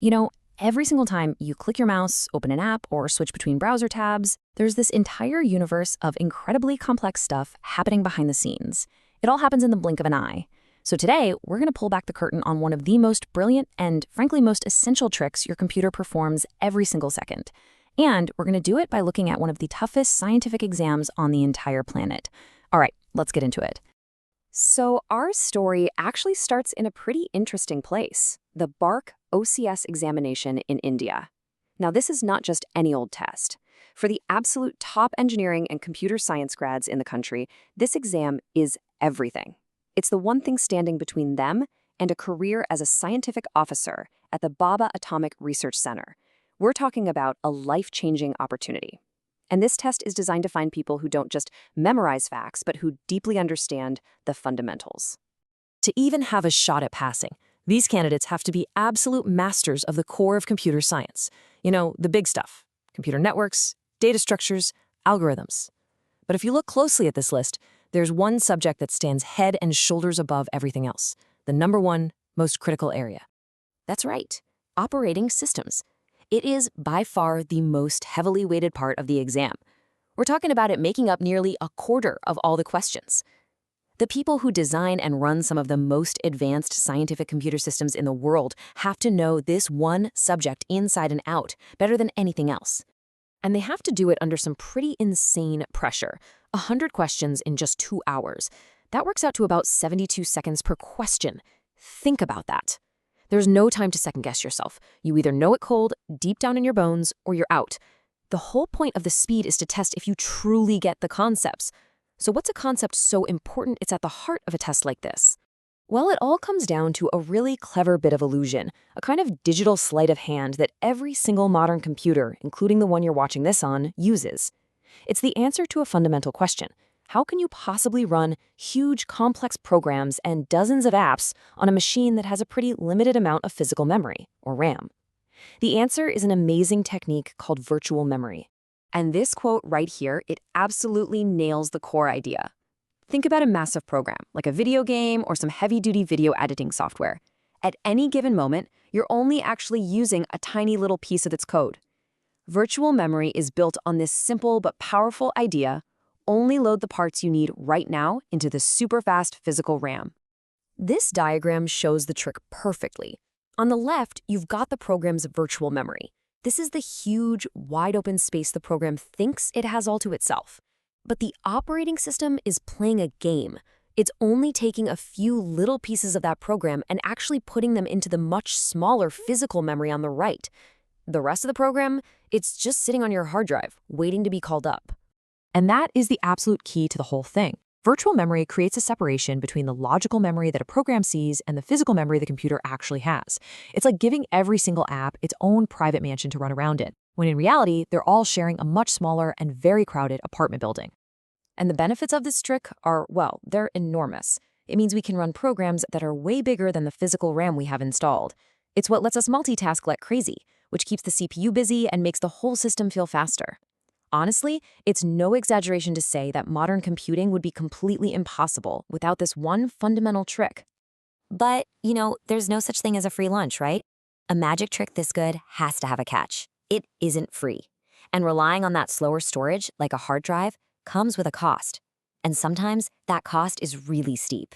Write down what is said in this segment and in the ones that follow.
You know, every single time you click your mouse, open an app, or switch between browser tabs, there's this entire universe of incredibly complex stuff happening behind the scenes. It all happens in the blink of an eye. So today, we're going to pull back the curtain on one of the most brilliant and, frankly, most essential tricks your computer performs every single second. And we're going to do it by looking at one of the toughest scientific exams on the entire planet. All right, let's get into it. So our story actually starts in a pretty interesting place, the BARC OCS examination in India. Now, this is not just any old test. For the absolute top engineering and computer science grads in the country, this exam is everything. It's the one thing standing between them and a career as a scientific officer at the Bhabha Atomic Research Center. We're talking about a life-changing opportunity. And this test is designed to find people who don't just memorize facts, but who deeply understand the fundamentals. To even have a shot at passing, these candidates have to be absolute masters of the core of computer science. You know, the big stuff: computer networks, data structures, algorithms. But if you look closely at this list, there's one subject that stands head and shoulders above everything else, the number one most critical area. That's right, operating systems. It is by far the most heavily weighted part of the exam. We're talking about it making up nearly a quarter of all the questions. The people who design and run some of the most advanced scientific computer systems in the world have to know this one subject inside and out better than anything else. And they have to do it under some pretty insane pressure. 100 questions in just 2 hours. That works out to about 72 seconds per question. Think about that. There's no time to second-guess yourself. You either know it cold, deep down in your bones, or you're out. The whole point of the speed is to test if you truly get the concepts. So what's a concept so important it's at the heart of a test like this? Well, it all comes down to a really clever bit of illusion, a kind of digital sleight of hand that every single modern computer, including the one you're watching this on, uses. It's the answer to a fundamental question. How can you possibly run huge, complex programs and dozens of apps on a machine that has a pretty limited amount of physical memory, or RAM? The answer is an amazing technique called virtual memory. And this quote right here, it absolutely nails the core idea. Think about a massive program, like a video game or some heavy-duty video editing software. At any given moment, you're only actually using a tiny little piece of its code. Virtual memory is built on this simple but powerful idea: only load the parts you need right now into the super-fast physical RAM. This diagram shows the trick perfectly. On the left, you've got the program's virtual memory. This is the huge, wide-open space the program thinks it has all to itself. But the operating system is playing a game. It's only taking a few little pieces of that program and actually putting them into the much smaller physical memory on the right. The rest of the program, it's just sitting on your hard drive, waiting to be called up. And that is the absolute key to the whole thing. Virtual memory creates a separation between the logical memory that a program sees and the physical memory the computer actually has. It's like giving every single app its own private mansion to run around in, when in reality, they're all sharing a much smaller and very crowded apartment building. And the benefits of this trick are, well, they're enormous. It means we can run programs that are way bigger than the physical RAM we have installed. It's what lets us multitask like crazy, which keeps the CPU busy and makes the whole system feel faster. Honestly, it's no exaggeration to say that modern computing would be completely impossible without this one fundamental trick. But, there's no such thing as a free lunch, right? A magic trick this good has to have a catch. It isn't free. And relying on that slower storage, like a hard drive, comes with a cost. And sometimes that cost is really steep.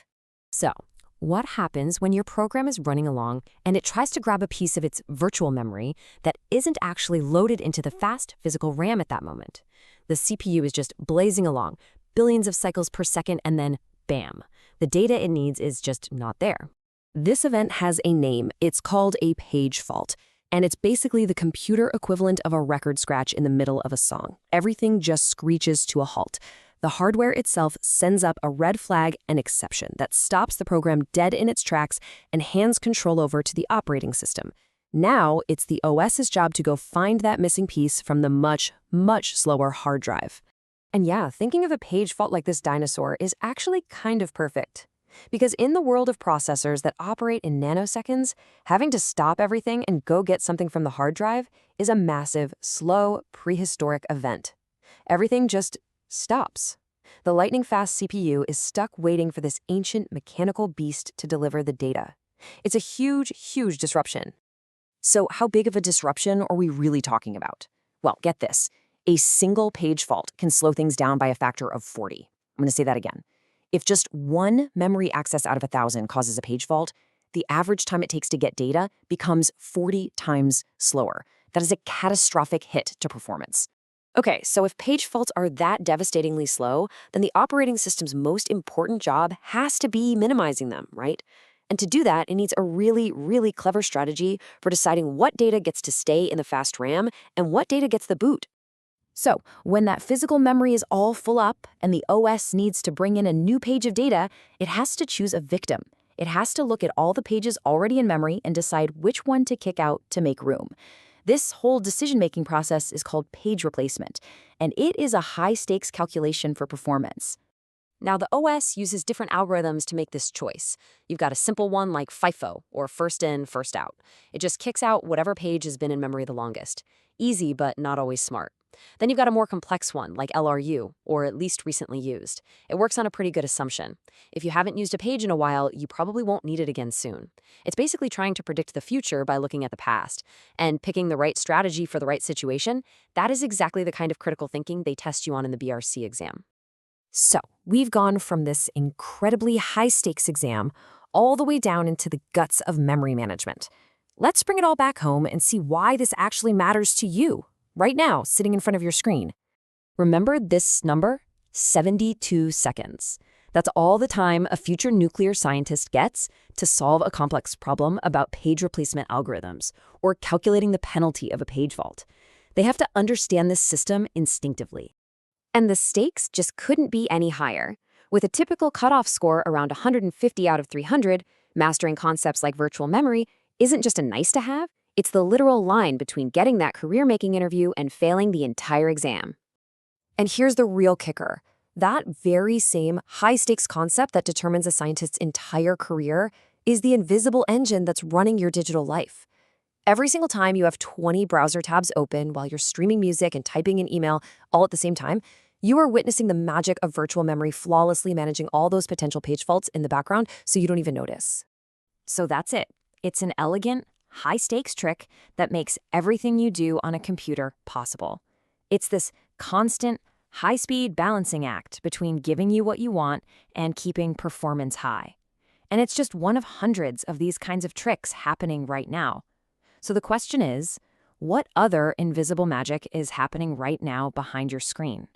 So, what happens when your program is running along and it tries to grab a piece of its virtual memory that isn't actually loaded into the fast physical RAM at that moment? The CPU is just blazing along, billions of cycles per second, and then bam, the data it needs is just not there. This event has a name. It's called a page fault. And it's basically the computer equivalent of a record scratch in the middle of a song. Everything just screeches to a halt. The hardware itself sends up a red flag, an exception, that stops the program dead in its tracks and hands control over to the operating system. Now, it's the OS's job to go find that missing piece from the much, much slower hard drive. And yeah, thinking of a page fault like this dinosaur is actually kind of perfect. Because in the world of processors that operate in nanoseconds, having to stop everything and go get something from the hard drive is a massive, slow, prehistoric event. Everything just stops. The lightning-fast CPU is stuck waiting for this ancient mechanical beast to deliver the data. It's a huge, huge disruption. So how big of a disruption are we really talking about? Well, get this. A single page fault can slow things down by a factor of 40. I'm going to say that again. If just one memory access out of 1,000 causes a page fault, the average time it takes to get data becomes 40 times slower. That is a catastrophic hit to performance. Okay, so if page faults are that devastatingly slow, then the operating system's most important job has to be minimizing them, right? And to do that, it needs a really, really clever strategy for deciding what data gets to stay in the fast RAM and what data gets the boot. So, when that physical memory is all full up and the OS needs to bring in a new page of data, it has to choose a victim. It has to look at all the pages already in memory and decide which one to kick out to make room. This whole decision-making process is called page replacement, and it is a high-stakes calculation for performance. Now, the OS uses different algorithms to make this choice. You've got a simple one like FIFO, or first in, first out. It just kicks out whatever page has been in memory the longest. Easy, but not always smart. Then you've got a more complex one, like LRU, or at least recently used. It works on a pretty good assumption. If you haven't used a page in a while, you probably won't need it again soon. It's basically trying to predict the future by looking at the past. And picking the right strategy for the right situation, that is exactly the kind of critical thinking they test you on in the BRC exam. So, we've gone from this incredibly high-stakes exam all the way down into the guts of memory management. Let's bring it all back home and see why this actually matters to you, right now, sitting in front of your screen. Remember this number? 72 seconds. That's all the time a future nuclear scientist gets to solve a complex problem about page replacement algorithms or calculating the penalty of a page fault. They have to understand this system instinctively. And the stakes just couldn't be any higher. With a typical cutoff score around 150 out of 300, mastering concepts like virtual memory isn't just a nice-to-have, it's the literal line between getting that career-making interview and failing the entire exam. And here's the real kicker. That very same high-stakes concept that determines a scientist's entire career is the invisible engine that's running your digital life. Every single time you have 20 browser tabs open while you're streaming music and typing an email all at the same time, you are witnessing the magic of virtual memory flawlessly managing all those potential page faults in the background so you don't even notice. So that's it. It's an elegant, high-stakes trick that makes everything you do on a computer possible. It's this constant, high-speed balancing act between giving you what you want and keeping performance high. And it's just one of hundreds of these kinds of tricks happening right now. So the question is, what other invisible magic is happening right now behind your screen?